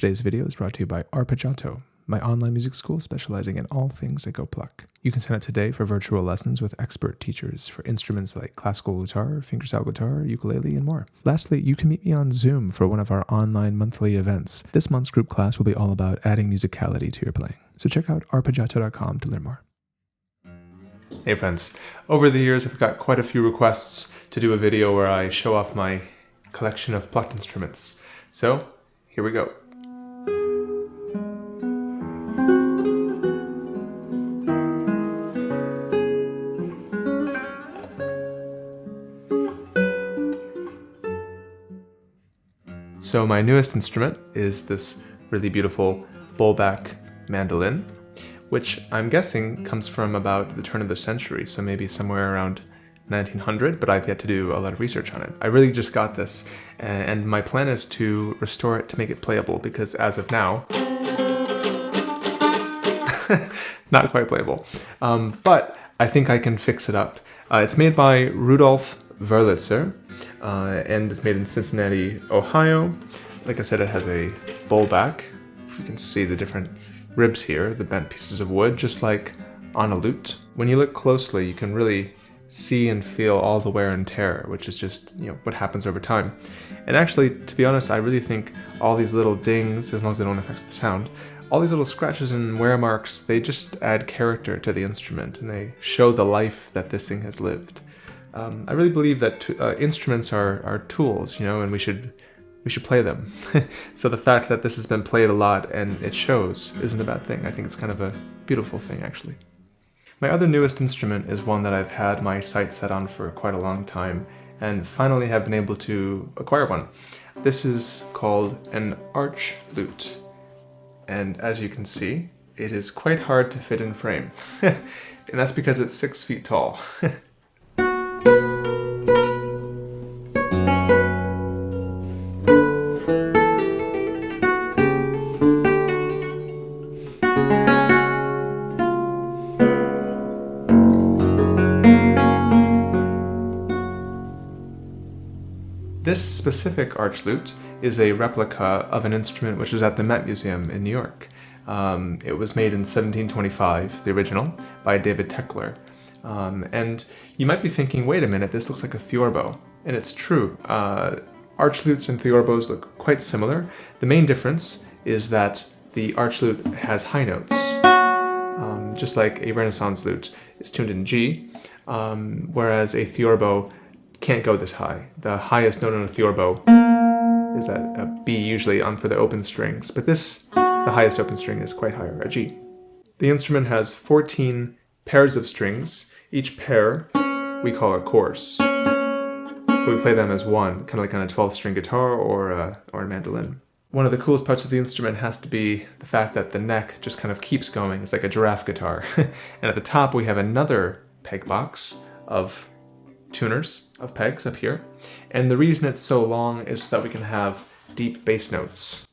Today's video is brought to you by Arpeggiato, my online music school specializing in all things that go pluck. You can sign up today for virtual lessons with expert teachers for instruments like classical guitar, fingerstyle guitar, ukulele, and more. Lastly, you can meet me on Zoom for one of our online monthly events. This month's group class will be all about adding musicality to your playing. So check out arpeggiato.com to learn more. Hey friends, over the years I've got quite a few requests to do a video where I show off my collection of plucked instruments. So, here we go. So my newest instrument is this really beautiful bowlback mandolin, which I'm guessing comes from about the turn of the century, so maybe somewhere around 1900, but I've yet to do a lot of research on it. I really just got this, and my plan is to restore it to make it playable, because as of now, not quite playable. But I think I can fix it up. It's made by Rudolf Wurlitzer, and it's made in Cincinnati, Ohio. Like I said, it has a bowl back. You can see the different ribs here, the bent pieces of wood, just like on a lute. When you look closely, you can really see and feel all the wear and tear, which is just, what happens over time. And actually, to be honest, I really think all these little dings, as long as they don't affect the sound, all these little scratches and wear marks, they just add character to the instrument, and they show the life that this thing has lived. I really believe that instruments are tools, and we should play them. So the fact that this has been played a lot and it shows isn't a bad thing. I think it's kind of a beautiful thing, actually. My other newest instrument is one that I've had my sights set on for quite a long time, and finally have been able to acquire one. This is called an arch lute, and as you can see, it is quite hard to fit in frame. And that's because it's 6 feet tall. This specific arch lute is a replica of an instrument which was at the Met Museum in New York. It was made in 1725, the original, by David Tekler. And you might be thinking, wait a minute, this looks like a theorbo. And it's true. Arch lutes and theorbos look quite similar. The main difference is that the arch lute has high notes. Just like a Renaissance lute, it's tuned in G, whereas a theorbo can't go this high. The highest note on a theorbo is a B, usually on for the open strings, but the highest open string is quite higher, a G. The instrument has 14 pairs of strings. Each pair we call a course. We play them as one, kind of like on a 12-string guitar or a mandolin. One of the coolest parts of the instrument has to be the fact that the neck just kind of keeps going. It's like a giraffe guitar. And at the top we have another peg box of tuners, of pegs up here. And the reason it's so long is so that we can have deep bass notes.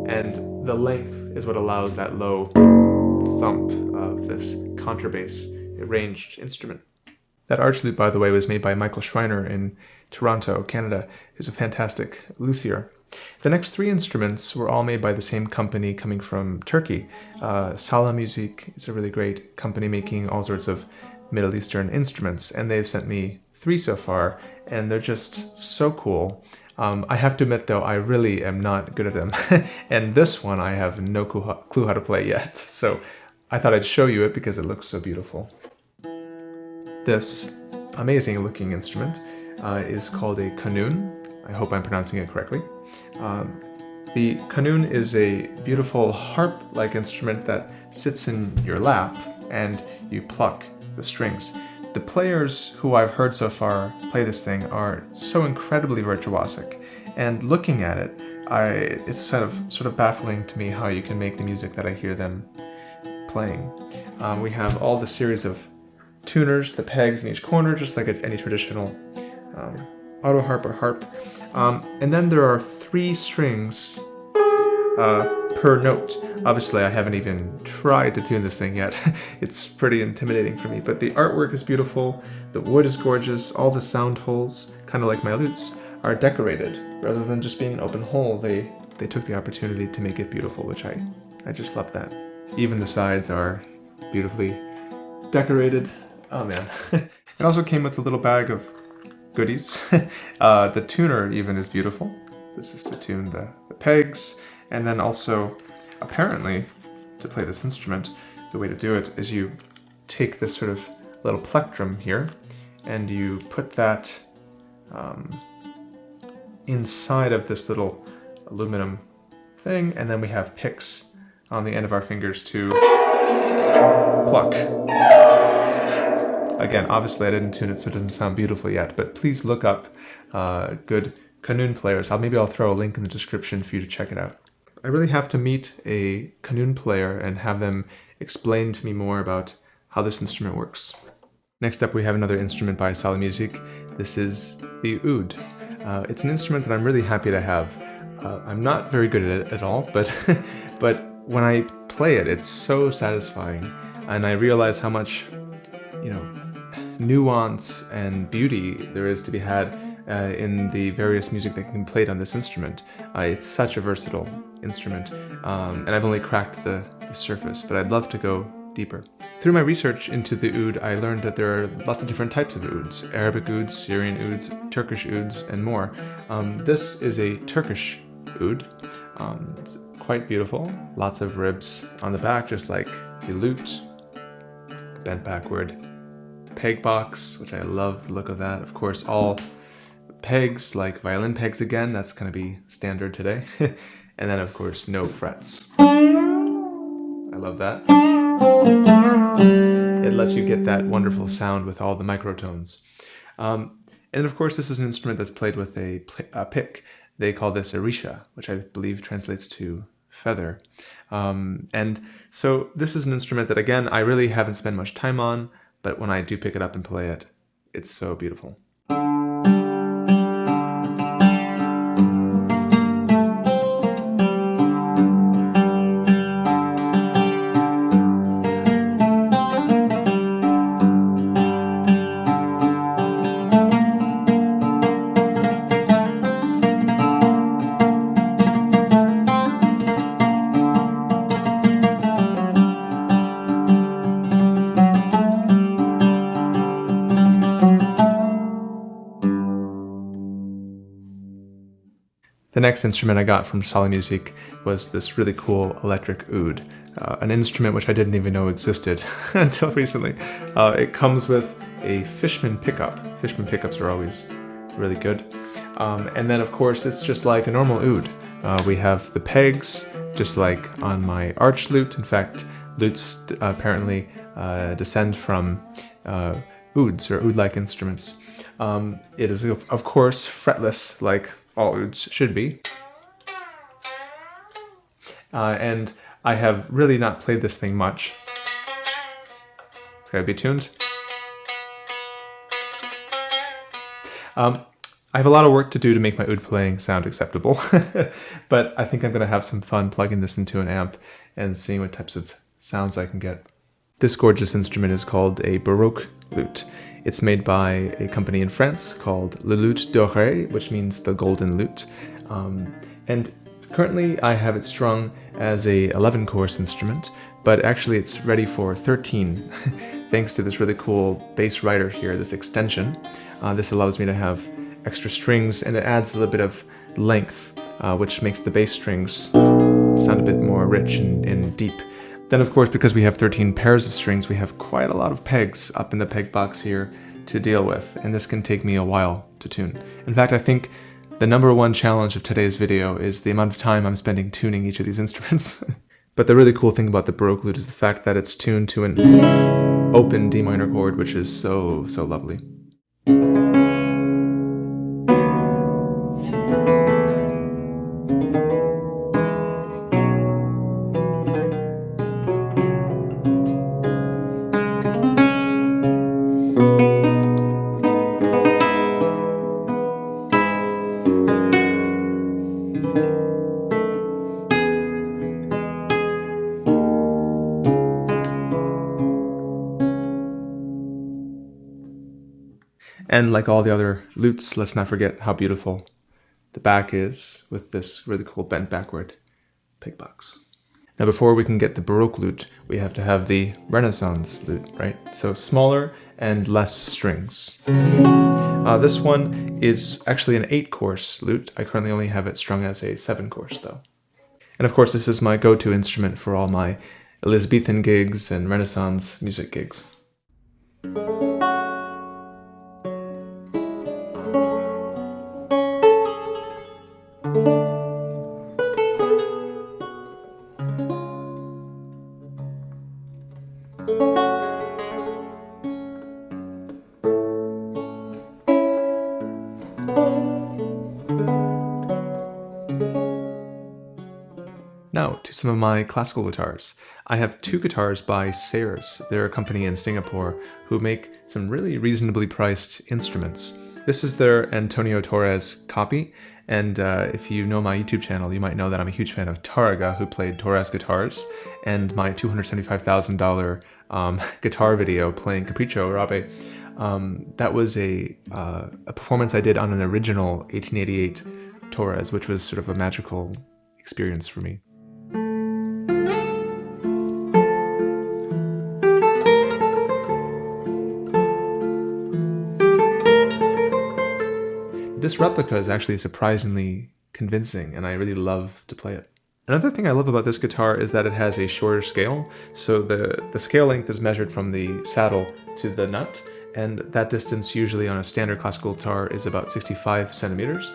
And the length is what allows that low thump of this contrabass arranged instrument. That arch lute, by the way, was made by Michael Schreiner in Toronto, Canada, who's a fantastic luthier. The next three instruments were all made by the same company coming from Turkey. Salah Music is a really great company making all sorts of Middle Eastern instruments, and they've sent me 3 so far, and they're just so cool. I have to admit, though, I really am not good at them. And this one I have no clue how to play yet, so I thought I'd show you it because it looks so beautiful. This amazing looking instrument is called a Kanon. I hope I'm pronouncing it correctly. The Kanon is a beautiful harp-like instrument that sits in your lap and you pluck the strings. The players who I've heard so far play this thing are so incredibly virtuosic, and looking at it, it's sort of baffling to me how you can make the music that I hear them playing. We have all the series of tuners, the pegs in each corner, just like any traditional auto harp or harp. And then there are 3 strings per note. Obviously, I haven't even tried to tune this thing yet. It's pretty intimidating for me, but the artwork is beautiful, the wood is gorgeous, all the sound holes, kind of like my lutes, are decorated. Rather than just being an open hole, they took the opportunity to make it beautiful, which I just love that. Even the sides are beautifully decorated. Oh man. It also came with a little bag of goodies. The tuner even is beautiful. This is to tune the pegs, and then also, apparently, to play this instrument, the way to do it is you take this sort of little plectrum here, and you put that inside of this little aluminum thing, and then we have picks on the end of our fingers to pluck. Again, obviously I didn't tune it, so it doesn't sound beautiful yet, but please look up good Kanon players. Maybe I'll throw a link in the description for you to check it out. I really have to meet a Kanon player and have them explain to me more about how this instrument works. Next up, we have another instrument by Salah Music. This is the oud. It's an instrument that I'm really happy to have. I'm not very good at it at all, but when I play it, it's so satisfying, and I realize how much, nuance and beauty there is to be had in the various music that can be played on this instrument. It's such a versatile instrument, and I've only cracked the surface, but I'd love to go deeper. Through my research into the oud, I learned that there are lots of different types of ouds: Arabic ouds, Syrian ouds, Turkish ouds, and more. This is a Turkish oud. It's quite beautiful. Lots of ribs on the back, just like the lute, the bent backward peg box, which I love the look of that. Of course, all pegs, like violin pegs again, that's going to be standard today. And then, of course, no frets. I love that. It lets you get that wonderful sound with all the microtones. And of course, this is an instrument that's played with a pick. They call this a risha, which I believe translates to feather. And so this is an instrument that, again, I really haven't spent much time on, but when I do pick it up and play it, it's so beautiful. The next instrument I got from Salah Music was this really cool electric oud, an instrument which I didn't even know existed until recently. It comes with a Fishman pickup. Fishman pickups are always really good. And then, of course, it's just like a normal oud. We have the pegs, just like on my arch lute. In fact, lutes apparently descend from ouds or oud-like instruments. It is, of course, fretless, like all ouds should be. And I have really not played this thing much. It's gotta be tuned. I have a lot of work to do to make my oud playing sound acceptable, but I think I'm gonna have some fun plugging this into an amp and seeing what types of sounds I can get. This gorgeous instrument is called a Baroque Loot. It's made by a company in France called Le Lute Doré, which means the golden lute. And currently I have it strung as a 11-course instrument, but actually it's ready for 13, thanks to this really cool bass rider here, this extension. This allows me to have extra strings, and it adds a little bit of length, which makes the bass strings sound a bit more rich and deep. Then, of course, because we have 13 pairs of strings, we have quite a lot of pegs up in the peg box here to deal with, and this can take me a while to tune. In fact, I think the #1 challenge of today's video is the amount of time I'm spending tuning each of these instruments. But the really cool thing about the Baroque Loot is the fact that it's tuned to an open D minor chord, which is so lovely. And like all the other lutes, let's not forget how beautiful the back is with this really cool bent backward pig box. Now before we can get the Baroque lute, we have to have the Renaissance lute, right? So smaller and less strings. This one is actually an 8-course lute. I currently only have it strung as a 7-course though. And of course this is my go-to instrument for all my Elizabethan gigs and Renaissance music gigs. Now, to some of my classical guitars. I have 2 guitars by Sayers. They're a company in Singapore who make some really reasonably priced instruments. This is their Antonio Torres copy, and if you know my YouTube channel, you might know that I'm a huge fan of Tárrega, who played Torres guitars, and my $275,000 guitar video playing Capriccio Arabe. That was a performance I did on an original 1888 Torres, which was sort of a magical experience for me. This replica is actually surprisingly convincing, and I really love to play it. Another thing I love about this guitar is that it has a shorter scale, so the scale length is measured from the saddle to the nut, and that distance usually on a standard classical guitar is about 65 centimeters.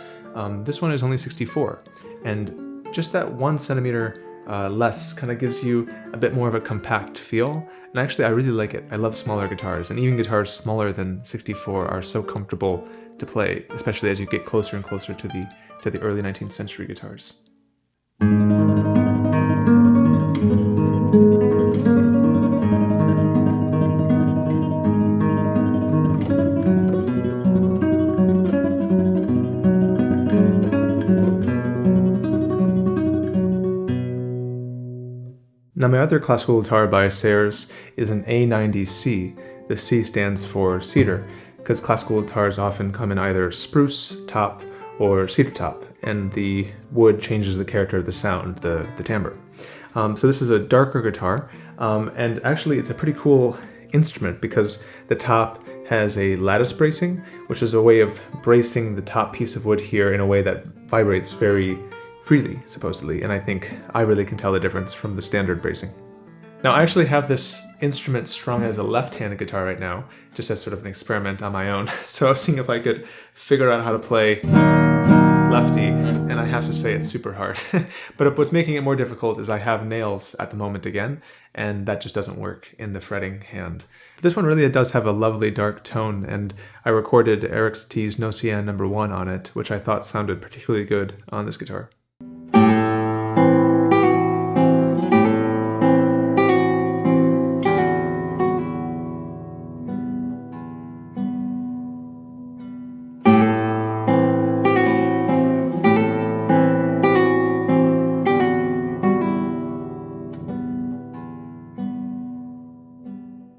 This one is only 64, and just that 1 centimeter less kind of gives you a bit more of a compact feel, and actually I really like it. I love smaller guitars, and even guitars smaller than 64 are so comfortable to play, especially as you get closer and closer to the early 19th century guitars. Now my other classical guitar by Sayers is an A90C. The C stands for cedar, because classical guitars often come in either spruce top or cedar top, and the wood changes the character of the sound, the timbre. So this is a darker guitar, and actually it's a pretty cool instrument because the top has a lattice bracing, which is a way of bracing the top piece of wood here in a way that vibrates very freely, supposedly, and I think I really can tell the difference from the standard bracing. Now I actually have this instrument strung as a left-handed guitar right now, just as sort of an experiment on my own. So I was seeing if I could figure out how to play lefty, and I have to say it's super hard. But what's making it more difficult is I have nails at the moment again, and that just doesn't work in the fretting hand. But this one really does have a lovely dark tone, and I recorded Eric Satie's No Cyan No. 1 on it, which I thought sounded particularly good on this guitar.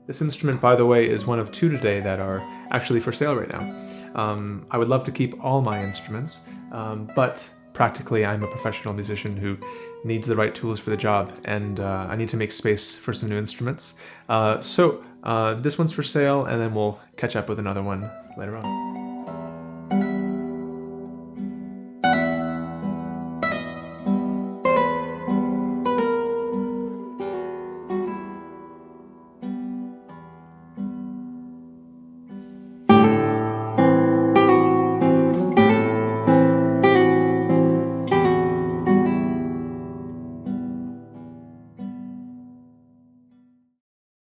This instrument, by the way, is one of 2 today that are actually for sale right now. I would love to keep all my instruments, but practically I'm a professional musician who needs the right tools for the job, and I need to make space for some new instruments. So this one's for sale, and then we'll catch up with another one later on.